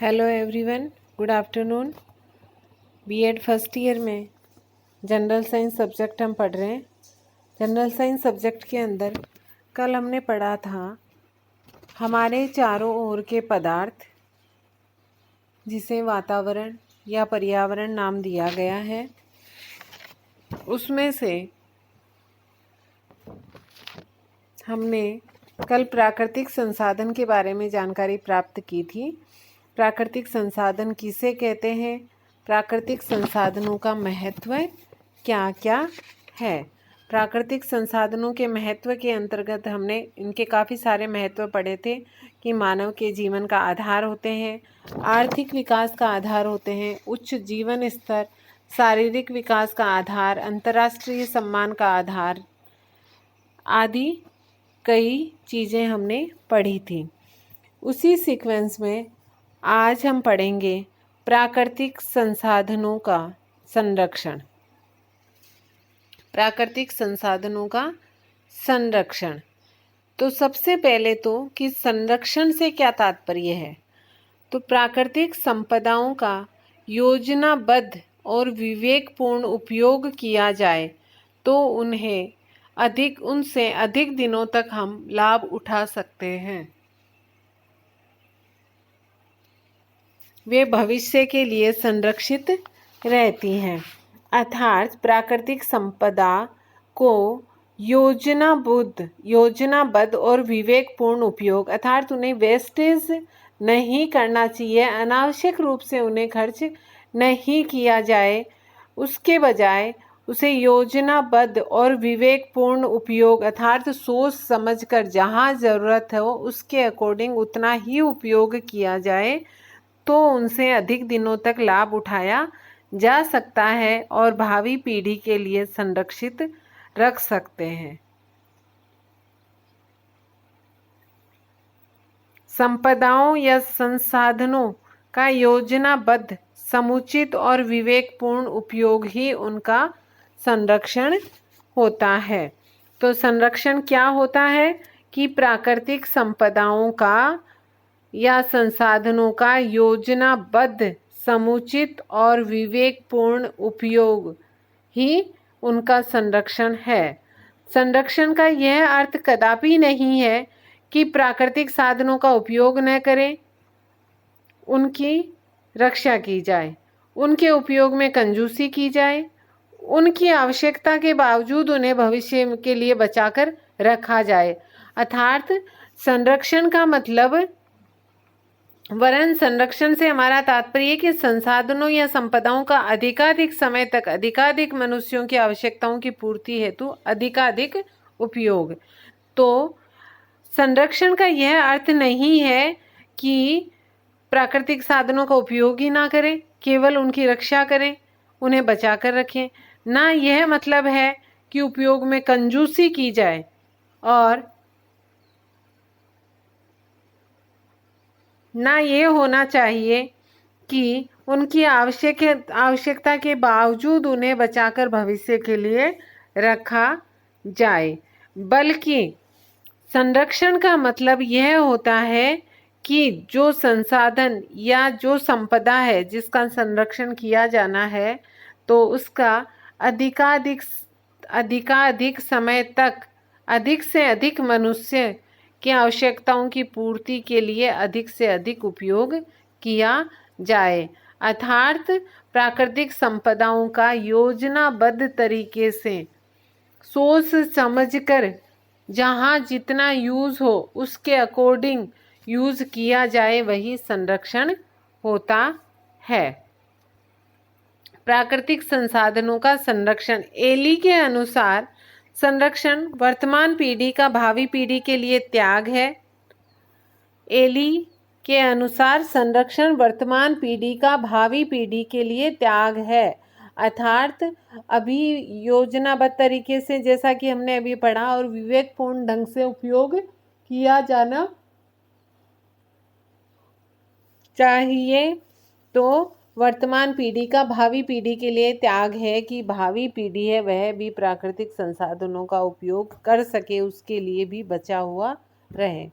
Hello everyone, good afternoon. BEd first year में general science subject हम पढ़ रहे हैं। जनरल साइंस सब्जेक्ट के अंदर कल हमने पढ़ा था हमारे चारों ओर के पदार्थ, जिसे वातावरण या पर्यावरण नाम दिया गया है। उसमें से हमने कल प्राकृतिक संसाधन के बारे में जानकारी प्राप्त की थी। प्राकृतिक संसाधन किसे कहते हैं, प्राकृतिक संसाधनों का महत्व क्या क्या है। प्राकृतिक संसाधनों के महत्व के अंतर्गत हमने इनके काफ़ी सारे महत्व पढ़े थे कि मानव के जीवन का आधार होते हैं, आर्थिक विकास का आधार होते हैं, उच्च जीवन स्तर, शारीरिक विकास का आधार, अंतर्राष्ट्रीय सम्मान का आधार आदि कई चीज़ें हमने पढ़ी थी। उसी सीक्वेंस में आज हम पढ़ेंगे प्राकृतिक संसाधनों का संरक्षण। प्राकृतिक संसाधनों का संरक्षण। तो सबसे पहले तो कि संरक्षण से क्या तात्पर्य है। तो प्राकृतिक संपदाओं का योजनाबद्ध और विवेकपूर्ण उपयोग किया जाए तो उनसे अधिक दिनों तक हम लाभ उठा सकते हैं। वे भविष्य के लिए संरक्षित रहती हैं। अर्थात प्राकृतिक संपदा को योजनाबद्ध और विवेकपूर्ण उपयोग, अर्थात उन्हें वेस्टेज नहीं करना चाहिए, अनावश्यक रूप से उन्हें खर्च नहीं किया जाए, उसके बजाय उसे योजनाबद्ध और विवेकपूर्ण उपयोग अर्थात सोच समझकर जहाँ ज़रूरत हो उसके अकॉर्डिंग उतना ही उपयोग किया जाए तो उनसे अधिक दिनों तक लाभ उठाया जा सकता है और भावी पीढ़ी के लिए संरक्षित रख सकते हैं। संपदाओं या संसाधनों का योजनाबद्ध, समुचित और विवेकपूर्ण उपयोग ही उनका संरक्षण होता है। तो संरक्षण क्या होता है कि प्राकृतिक संपदाओं का या संसाधनों का योजनाबद्ध, समुचित और विवेकपूर्ण उपयोग ही उनका संरक्षण है। संरक्षण का यह अर्थ कदापि नहीं है कि प्राकृतिक साधनों का उपयोग न करें, उनकी रक्षा की जाए, उनके उपयोग में कंजूसी की जाए, उनकी आवश्यकता के बावजूद उन्हें भविष्य के लिए बचाकर रखा जाए। अर्थात संरक्षण का मतलब वरन संरक्षण से हमारा तात्पर्य कि संसाधनों या संपदाओं का अधिकाधिक समय तक अधिकाधिक मनुष्यों की आवश्यकताओं की पूर्ति हेतु अधिकाधिक उपयोग। तो संरक्षण का यह अर्थ नहीं है कि प्राकृतिक साधनों का उपयोग ही ना करें, केवल उनकी रक्षा करें, उन्हें बचाकर रखें। ना यह मतलब है कि उपयोग में कंजूसी की जाए और ना ये होना चाहिए कि उनकी आवश्यकता के बावजूद उन्हें बचाकर भविष्य के लिए रखा जाए, बल्कि संरक्षण का मतलब यह होता है कि जो संसाधन या जो संपदा है जिसका संरक्षण किया जाना है तो उसका अधिकाधिक समय तक अधिक से अधिक मनुष्य की आवश्यकताओं की पूर्ति के लिए अधिक से अधिक उपयोग किया जाए। अर्थात प्राकृतिक संपदाओं का योजनाबद्ध तरीके से सोच समझकर जहाँ जितना यूज़ हो उसके अकॉर्डिंग यूज़ किया जाए, वही संरक्षण होता है। प्राकृतिक संसाधनों का संरक्षण। एली के अनुसार संरक्षण वर्तमान पीढ़ी का भावी पीढ़ी के लिए त्याग है। एली के अनुसार संरक्षण वर्तमान पीढ़ी का भावी पीढ़ी के लिए त्याग है। अर्थात अभी योजनाबद्ध तरीके से, जैसा कि हमने अभी पढ़ा, और विवेकपूर्ण ढंग से उपयोग किया जाना चाहिए, तो वर्तमान पीढ़ी का भावी पीढ़ी के लिए त्याग है कि भावी पीढ़ी है वह भी प्राकृतिक संसाधनों का उपयोग कर सके, उसके लिए भी बचा हुआ रहे।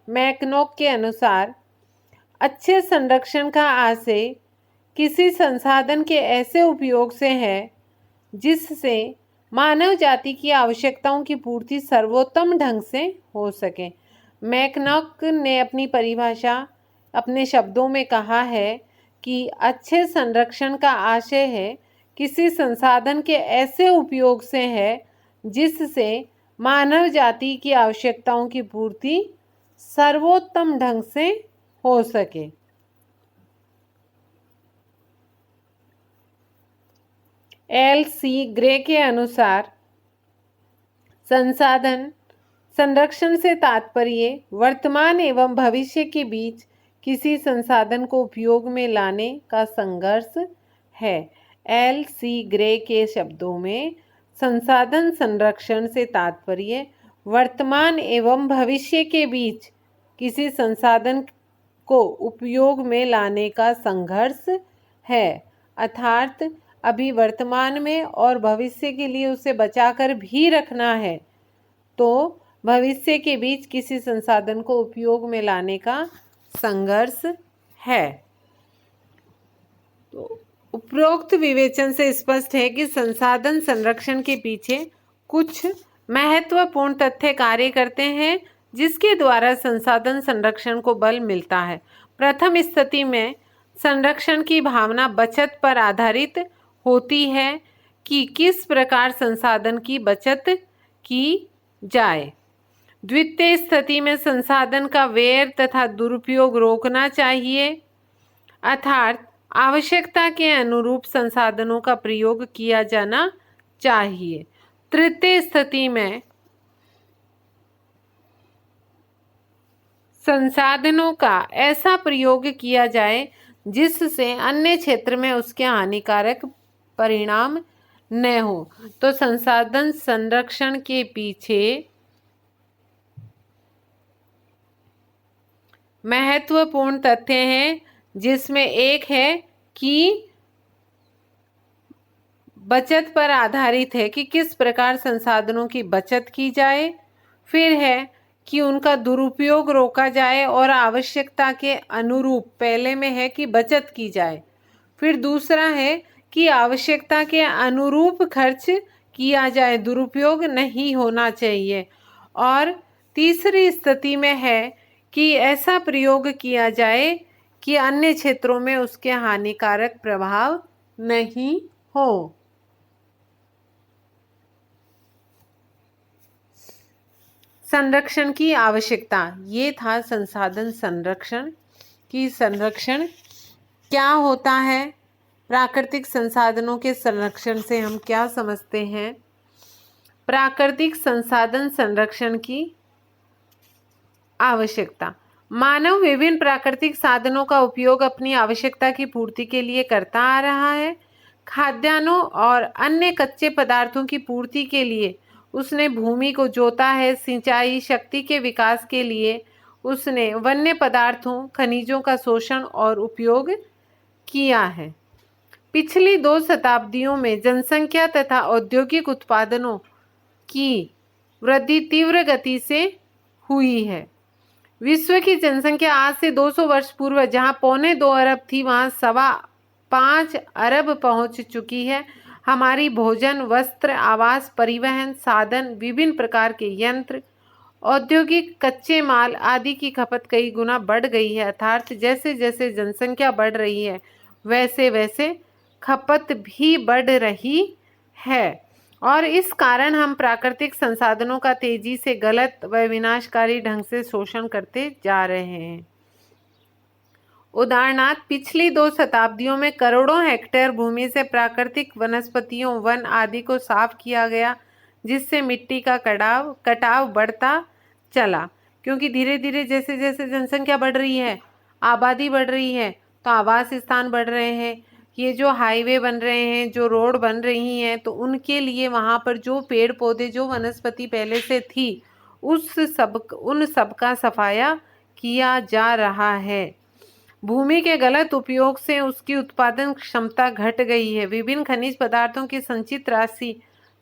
मैकनोक के अनुसार अच्छे संरक्षण का आशय किसी संसाधन के ऐसे उपयोग से है जिससे मानव जाति की आवश्यकताओं की पूर्ति सर्वोत्तम ढंग से हो सके। मैकनॉक ने अपनी परिभाषा अपने शब्दों में कहा है कि अच्छे संरक्षण का आशय है किसी संसाधन के ऐसे उपयोग से है जिससे मानव जाति की आवश्यकताओं की पूर्ति सर्वोत्तम ढंग से हो सके। एल.सी. ग्रे के अनुसार संसाधन संरक्षण से तात्पर्य वर्तमान एवं भविष्य के बीच किसी संसाधन को उपयोग में लाने का संघर्ष है। एल.सी. ग्रे के शब्दों में संसाधन संरक्षण से तात्पर्य वर्तमान एवं भविष्य के बीच किसी संसाधन को उपयोग में लाने का संघर्ष है, अर्थात अभी वर्तमान में और भविष्य के लिए उसे बचाकर भी रखना है, तो भविष्य के बीच किसी संसाधन को उपयोग में लाने का संघर्ष है। तो उपरोक्त विवेचन से स्पष्ट है कि संसाधन संरक्षण के पीछे कुछ महत्वपूर्ण तथ्य कार्य करते हैं जिसके द्वारा संसाधन संरक्षण को बल मिलता है। प्रथम स्थिति में संरक्षण की भावना बचत पर आधारित होती है कि किस प्रकार संसाधन की बचत की जाए। द्वितीय स्थिति में संसाधन का व्यय तथा दुरुपयोग रोकना चाहिए, अर्थात आवश्यकता के अनुरूप संसाधनों का प्रयोग किया जाना चाहिए। तृतीय स्थिति में संसाधनों का ऐसा प्रयोग किया जाए जिससे अन्य क्षेत्र में उसके हानिकारक परिणाम न हो। तो संसाधन संरक्षण के पीछे महत्वपूर्ण तथ्य हैं जिसमें एक है कि बचत पर आधारित है कि किस प्रकार संसाधनों की बचत की जाए, फिर है कि उनका दुरुपयोग रोका जाए और आवश्यकता के अनुरूप, पहले में है कि बचत की जाए, फिर दूसरा है कि आवश्यकता के अनुरूप खर्च किया जाए, दुरुपयोग नहीं होना चाहिए, और तीसरी स्थिति में है कि ऐसा प्रयोग किया जाए कि अन्य क्षेत्रों में उसके हानिकारक प्रभाव नहीं हो। संरक्षण की आवश्यकता, ये था संसाधन संरक्षण की संरक्षण क्या होता है, प्राकृतिक संसाधनों के संरक्षण से हम क्या समझते हैं। प्राकृतिक संसाधन संरक्षण की आवश्यकता, मानव विभिन्न प्राकृतिक साधनों का उपयोग अपनी आवश्यकता की पूर्ति के लिए करता आ रहा है। खाद्यान्नों और अन्य कच्चे पदार्थों की पूर्ति के लिए उसने भूमि को जोता है। सिंचाई शक्ति के विकास के लिए उसने वन्य पदार्थों, खनिजों का शोषण और उपयोग किया है। पिछली 2 शताब्दियों में जनसंख्या तथा औद्योगिक उत्पादनों की वृद्धि तीव्र गति से हुई है। विश्व की जनसंख्या आज से 200 वर्ष पूर्व जहां 2.25 अरब थी, वहां 5.25 अरब पहुंच चुकी है। हमारी भोजन, वस्त्र, आवास, परिवहन साधन, विभिन्न प्रकार के यंत्र, औद्योगिक कच्चे माल आदि की खपत कई गुना बढ़ गई है, अर्थात जैसे जैसे जनसंख्या बढ़ रही है वैसे वैसे खपत भी बढ़ रही है, और इस कारण हम प्राकृतिक संसाधनों का तेजी से गलत व विनाशकारी ढंग से शोषण करते जा रहे हैं। उदाहरणार्थ, पिछली 2 शताब्दियों में करोड़ों हेक्टेयर भूमि से प्राकृतिक वनस्पतियों, वन आदि को साफ किया गया, जिससे मिट्टी का कटाव बढ़ता चला, क्योंकि धीरे धीरे जैसे जैसे जनसंख्या बढ़ रही है, आबादी बढ़ रही है, तो आवास स्थान बढ़ रहे हैं, ये जो हाईवे बन रहे हैं, जो रोड बन रही हैं, तो उनके लिए वहाँ पर जो पेड़ पौधे, जो वनस्पति पहले से थी, उन सब का सफाया किया जा रहा है। भूमि के गलत उपयोग से उसकी उत्पादन क्षमता घट गई है। विभिन्न खनिज पदार्थों की संचित राशि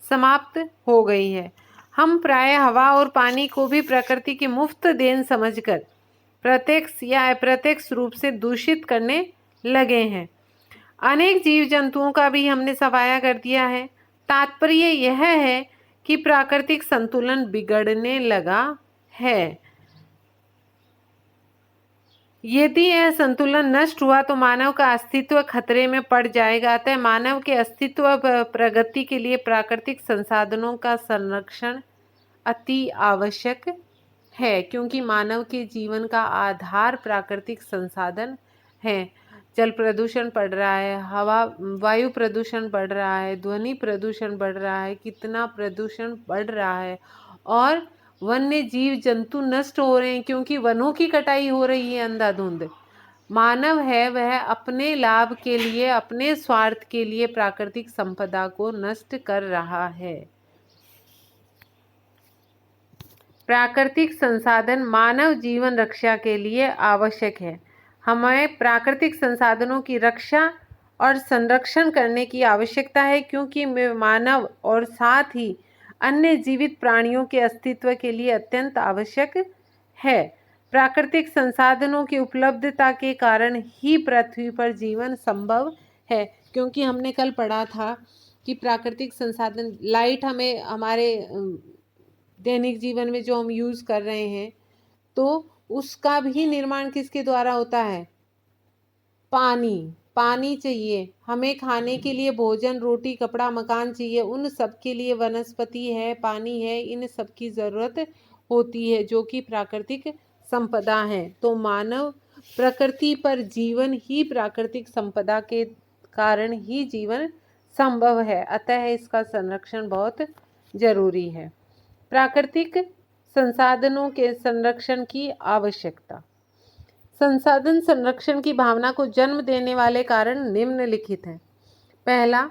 समाप्त हो गई है। हम प्राय हवा और पानी को भी प्रकृति की मुफ्त देन समझकर प्रत्यक्ष या अप्रत्यक्ष रूप से दूषित करने लगे हैं। अनेक जीव जंतुओं का भी हमने सफाया कर दिया है। तात्पर्य यह है कि प्राकृतिक संतुलन बिगड़ने लगा है। यदि यह संतुलन नष्ट हुआ तो मानव का अस्तित्व खतरे में पड़ जाएगा। अतः मानव के अस्तित्व व प्रगति के लिए प्राकृतिक संसाधनों का संरक्षण अति आवश्यक है, क्योंकि मानव के जीवन का आधार प्राकृतिक संसाधन है। जल प्रदूषण बढ़ रहा है, वायु प्रदूषण बढ़ रहा है, ध्वनि प्रदूषण बढ़ रहा है, कितना प्रदूषण बढ़ रहा है, और वन्य जीव जंतु नष्ट हो रहे हैं क्योंकि वनों की कटाई हो रही है अंधाधुंध। मानव है वह अपने लाभ के लिए, अपने स्वार्थ के लिए प्राकृतिक संपदा को नष्ट कर रहा है। प्राकृतिक संसाधन मानव जीवन रक्षा के लिए आवश्यक है। हमें प्राकृतिक संसाधनों की रक्षा और संरक्षण करने की आवश्यकता है, क्योंकि मानव और साथ ही अन्य जीवित प्राणियों के अस्तित्व के लिए अत्यंत आवश्यक है। प्राकृतिक संसाधनों की उपलब्धता के कारण ही पृथ्वी पर जीवन संभव है, क्योंकि हमने कल पढ़ा था कि प्राकृतिक संसाधन, लाइट हमें हमारे दैनिक जीवन में जो हम यूज़ कर रहे हैं, तो उसका भी निर्माण किसके द्वारा होता है? पानी चाहिए हमें, खाने के लिए भोजन, रोटी, कपड़ा, मकान चाहिए, उन सब के लिए वनस्पति है, पानी है, इन सब की ज़रूरत होती है, जो कि प्राकृतिक संपदा है। तो मानव प्रकृति पर जीवन ही प्राकृतिक संपदा के कारण ही जीवन संभव है। अतः इसका संरक्षण बहुत जरूरी है। प्राकृतिक संसाधनों के संरक्षण की आवश्यकता। संसाधन संरक्षण की भावना को जन्म देने वाले कारण निम्नलिखित हैं। पहला,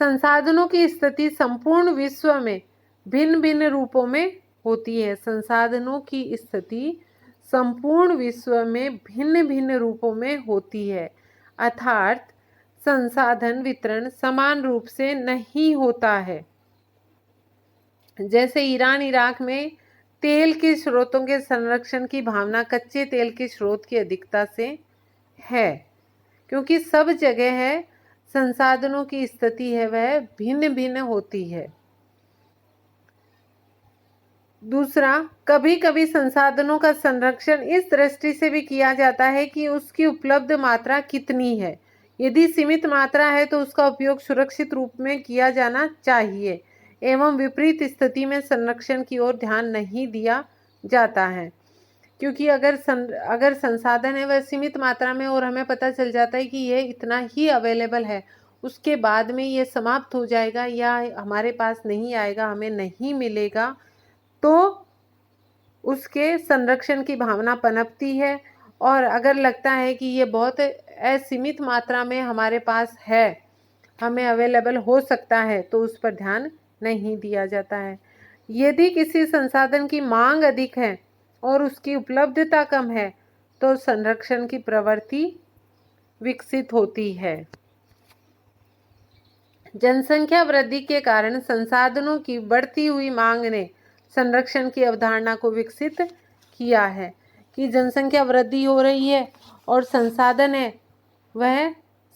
संसाधनों की स्थिति संपूर्ण विश्व में भिन्न भिन्न रूपों में होती है। संसाधनों की स्थिति संपूर्ण विश्व में भिन्न भिन्न रूपों में होती है, अर्थात संसाधन वितरण समान रूप से नहीं होता है। जैसे ईरान इराक में तेल के स्रोतों के संरक्षण की भावना कच्चे तेल के स्रोत की अधिकता से है, क्योंकि सब जगह है संसाधनों की स्थिति है वह भिन्न भिन्न होती है। दूसरा, कभी कभी संसाधनों का संरक्षण इस दृष्टि से भी किया जाता है कि उसकी उपलब्ध मात्रा कितनी है। यदि सीमित मात्रा है तो उसका उपयोग सुरक्षित रूप में किया जाना चाहिए, एवं विपरीत स्थिति में संरक्षण की ओर ध्यान नहीं दिया जाता है, क्योंकि अगर संसाधन है वह सीमित मात्रा में और हमें पता चल जाता है कि ये इतना ही अवेलेबल है, उसके बाद में ये समाप्त हो जाएगा या हमारे पास नहीं आएगा, हमें नहीं मिलेगा, तो उसके संरक्षण की भावना पनपती है। और अगर लगता है कि ये बहुत असीमित मात्रा में हमारे पास है, हमें अवेलेबल हो सकता है, तो उस पर ध्यान नहीं दिया जाता है। यदि किसी संसाधन की मांग अधिक है और उसकी उपलब्धता कम है, तो संरक्षण की प्रवृत्ति विकसित होती है। जनसंख्या वृद्धि के कारण संसाधनों की बढ़ती हुई मांग ने संरक्षण की अवधारणा को विकसित किया है कि जनसंख्या वृद्धि हो रही है और संसाधन है वह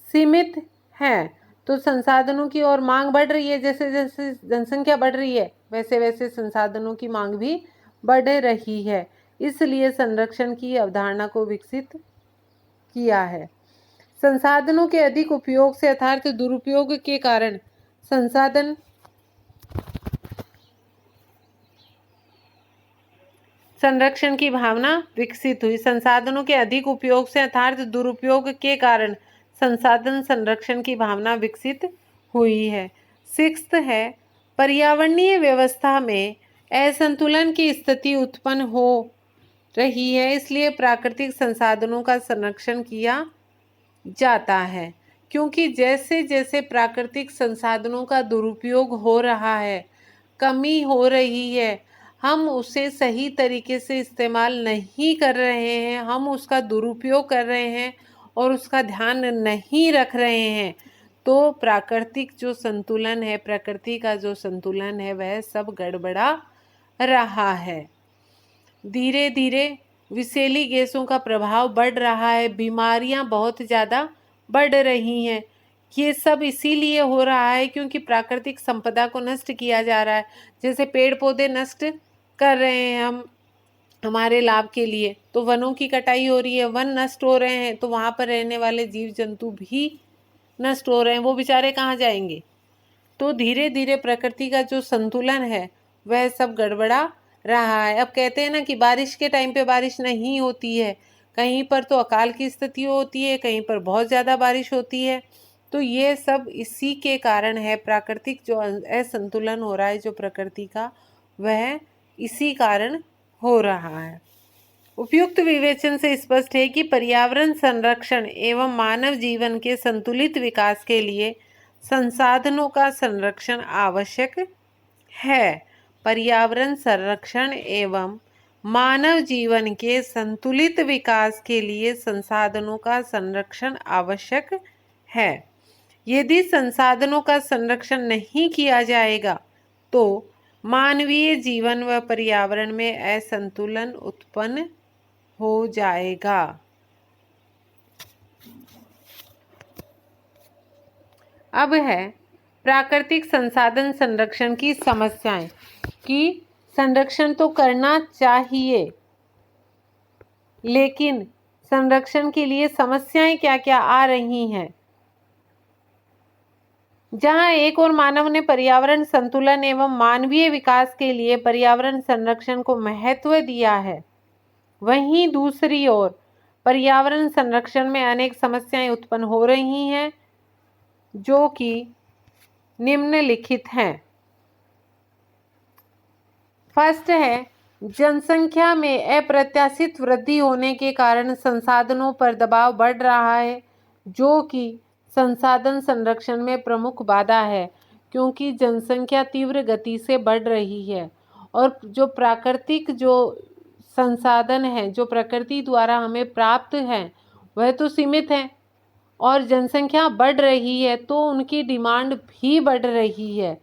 सीमित है, तो संसाधनों की और मांग बढ़ रही है। जैसे जैसे जनसंख्या बढ़ रही है वैसे वैसे संसाधनों की मांग भी बढ़ रही है, इसलिए संरक्षण की अवधारणा को विकसित किया है। संसाधनों के अधिक उपयोग से अर्थात दुरुपयोग के कारण संरक्षण की भावना विकसित हुई। संसाधनों के अधिक उपयोग से अर्थात दुरुपयोग के कारण संसाधन संरक्षण की भावना विकसित हुई है। सिक्स्थ है, पर्यावरणीय व्यवस्था में असंतुलन की स्थिति उत्पन्न हो रही है, इसलिए प्राकृतिक संसाधनों का संरक्षण किया जाता है, क्योंकि जैसे जैसे प्राकृतिक संसाधनों का दुरुपयोग हो रहा है, कमी हो रही है, हम उसे सही तरीके से इस्तेमाल नहीं कर रहे हैं, हम उसका दुरुपयोग कर रहे हैं और उसका ध्यान नहीं रख रहे हैं, तो प्राकृतिक जो संतुलन है, प्रकृति का जो संतुलन है, वह सब गड़बड़ा रहा है। धीरे धीरे विषैली गैसों का प्रभाव बढ़ रहा है, बीमारियां बहुत ज़्यादा बढ़ रही हैं। ये सब इसीलिए हो रहा है क्योंकि प्राकृतिक संपदा को नष्ट किया जा रहा है। जैसे पेड़ पौधे नष्ट कर रहे हैं हम हमारे लाभ के लिए, तो वनों की कटाई हो रही है, वन नष्ट हो रहे हैं तो वहाँ पर रहने वाले जीव जंतु भी नष्ट हो रहे हैं, वो बेचारे कहाँ जाएंगे। तो धीरे धीरे प्रकृति का जो संतुलन है वह सब गड़बड़ा रहा है। अब कहते हैं ना कि बारिश के टाइम पे बारिश नहीं होती है, कहीं पर तो अकाल की स्थिति होती है, कहीं पर बहुत ज़्यादा बारिश होती है। तो ये सब इसी के कारण है, प्राकृतिक जो असंतुलन हो रहा है जो प्रकृति का, वह इसी कारण हो रहा है। उपयुक्त विवेचन से स्पष्ट है कि पर्यावरण संरक्षण एवं मानव जीवन के संतुलित विकास के लिए संसाधनों का संरक्षण आवश्यक है। पर्यावरण संरक्षण एवं मानव जीवन के संतुलित विकास के लिए संसाधनों का संरक्षण आवश्यक है। यदि संसाधनों का संरक्षण नहीं किया जाएगा तो मानवीय जीवन व पर्यावरण में असंतुलन उत्पन्न हो जाएगा। अब है प्राकृतिक संसाधन संरक्षण की समस्याएं, कि संरक्षण तो करना चाहिए लेकिन संरक्षण के लिए समस्याएं क्या क्या आ रही हैं। जहां एक और मानव ने पर्यावरण संतुलन एवं मानवीय विकास के लिए पर्यावरण संरक्षण को महत्व दिया है, वहीं दूसरी ओर पर्यावरण संरक्षण में अनेक समस्याएं उत्पन्न हो रही हैं जो कि निम्नलिखित हैं। फर्स्ट है, जनसंख्या में अप्रत्याशित वृद्धि होने के कारण संसाधनों पर दबाव बढ़ रहा है, जो कि संसाधन संरक्षण में प्रमुख बाधा है, क्योंकि जनसंख्या तीव्र गति से बढ़ रही है और जो प्राकृतिक जो संसाधन हैं जो प्रकृति द्वारा हमें प्राप्त हैं वह तो सीमित हैं और जनसंख्या बढ़ रही है तो उनकी डिमांड भी बढ़ रही है।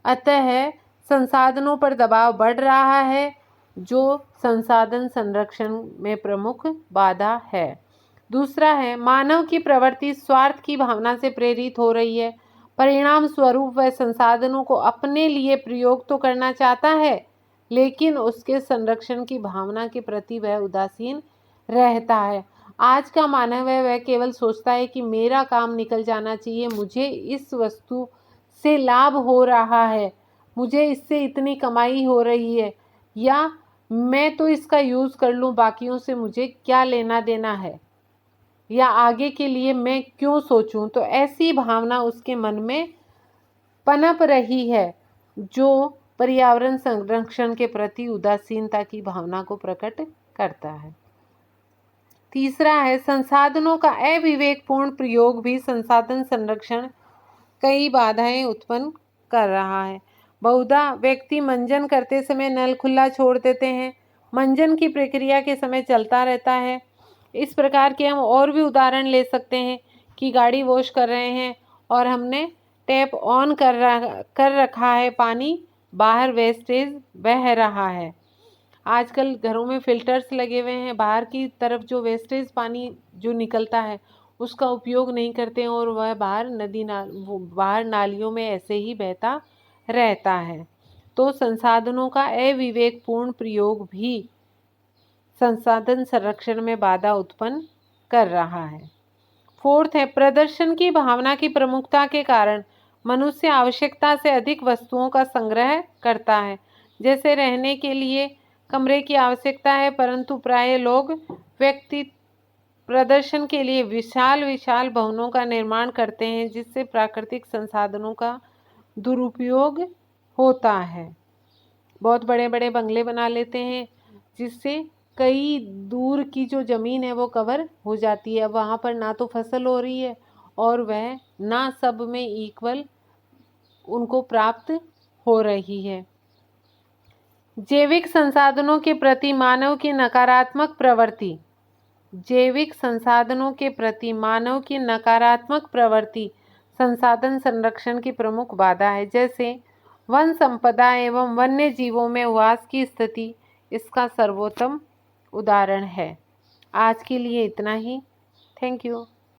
अतः संसाधनों पर दबाव बढ़ रहा है जो संसाधन संरक्षण में प्रमुख बाधा है। दूसरा है, मानव की प्रवृत्ति स्वार्थ की भावना से प्रेरित हो रही है। परिणाम स्वरूप वह संसाधनों को अपने लिए प्रयोग तो करना चाहता है लेकिन उसके संरक्षण की भावना के प्रति वह उदासीन रहता है। आज का मानव है वह केवल सोचता है कि मेरा काम निकल जाना चाहिए, मुझे इस वस्तु से लाभ हो रहा है, मुझे इससे इतनी कमाई हो रही है, या मैं तो इसका यूज़ कर लूँ, बाकियों से मुझे क्या लेना देना है, या आगे के लिए मैं क्यों सोचूं। तो ऐसी भावना उसके मन में पनप रही है जो पर्यावरण संरक्षण के प्रति उदासीनता की भावना को प्रकट करता है। तीसरा है, संसाधनों का अविवेकपूर्ण प्रयोग भी संसाधन संरक्षण कई बाधाएं उत्पन्न कर रहा है। बहुधा व्यक्ति मंजन करते समय नल खुला छोड़ देते हैं, मंजन की प्रक्रिया के समय चलता रहता है। इस प्रकार के हम और भी उदाहरण ले सकते हैं कि गाड़ी वॉश कर रहे हैं और हमने टैप ऑन कर रखा है, पानी बाहर वेस्टेज बह रहा है। आजकल घरों में फिल्टर्स लगे हुए हैं, बाहर की तरफ जो वेस्टेज पानी जो निकलता है उसका उपयोग नहीं करते हैं और वह बाहर नालियों में ऐसे ही बहता रहता है। तो संसाधनों का अविवेकपूर्ण प्रयोग भी संसाधन संरक्षण में बाधा उत्पन्न कर रहा है। फोर्थ है, प्रदर्शन की भावना की प्रमुखता के कारण मनुष्य आवश्यकता से अधिक वस्तुओं का संग्रह करता है। जैसे रहने के लिए कमरे की आवश्यकता है, परंतु प्राय लोग व्यक्ति प्रदर्शन के लिए विशाल विशाल भवनों का निर्माण करते हैं, जिससे प्राकृतिक संसाधनों का दुरुपयोग होता है। बहुत बड़े बड़े बंगले बना लेते हैं जिससे कई दूर की जो ज़मीन है वो कवर हो जाती है। अब वहाँ पर ना तो फसल हो रही है और वह ना सब में इक्वल उनको प्राप्त हो रही है। जैविक संसाधनों के प्रति मानव की नकारात्मक प्रवृत्ति, जैविक संसाधनों के प्रति मानव की नकारात्मक प्रवृत्ति संसाधन संरक्षण की प्रमुख बाधा है। जैसे वन संपदा एवं वन्य जीवों में वास की स्थिति इसका सर्वोत्तम उदाहरण है। आज के लिए इतना ही। Thank you.